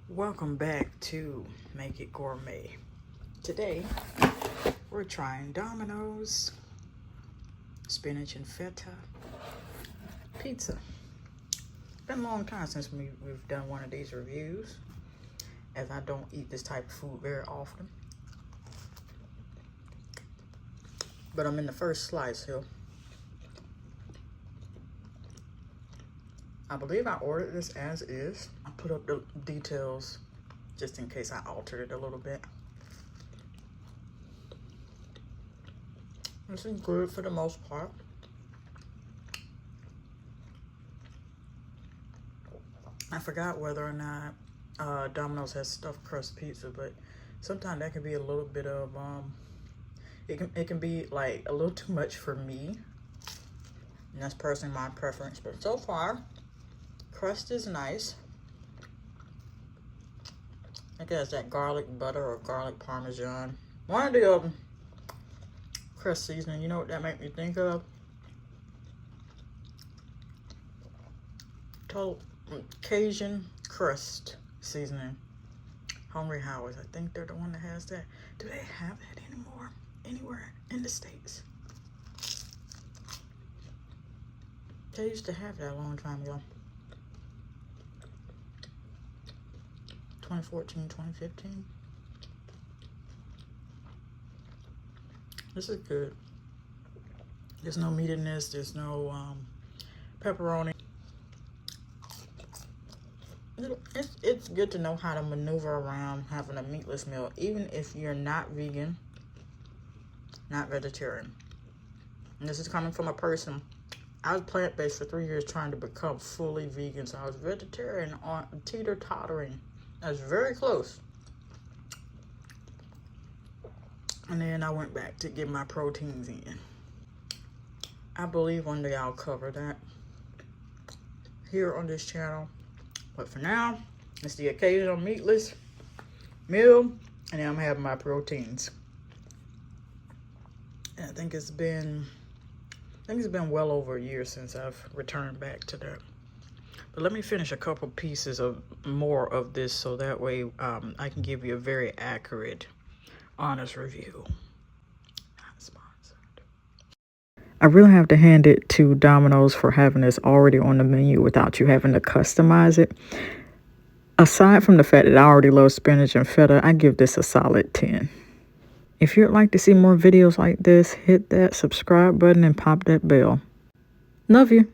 Welcome back to Make It Gourmet. Today we're trying Domino's spinach and feta pizza. Been a long time since we've done one of these reviews, as I don't eat this type of food very often. But I'm in the first slice here. I believe I ordered this as is. I put up the details just in case I altered it a little bit. This is good for the most part. I forgot whether or not Domino's has stuffed crust pizza, but sometimes that can be a little bit of it can be like a little too much for me, and that's personally my preference. But so far, crust is nice. I guess that garlic butter or garlic parmesan. One of the crust seasoning. You know what that made me think of? Total Cajun crust seasoning. Hungry Howard's. I think they're the one that has that. Do they have that anymore? Anywhere in the States? They used to have that a long time ago. 2014, 2015. This is good. There's no meat in this. There's no pepperoni. It's good to know how to maneuver around having a meatless meal, even if you're not vegan, not vegetarian. And this is coming from a person. I was plant-based for 3 years trying to become fully vegan, so I was vegetarian on teeter-tottering. I was very close. And then I went back to get my proteins in. I believe one day I'll cover that here on this channel. But for now, it's the occasional meatless meal, and then I'm having my proteins. And I think it's been well over a year since I've returned back to that. But let me finish a couple pieces of more of this, so that way I can give you a very accurate, honest review. Not sponsored. I really have to hand it to Domino's for having this already on the menu without you having to customize it. Aside from the fact that I already love spinach and feta, I give this a solid 10. If you'd like to see more videos like this, hit that subscribe button and pop that bell. Love you.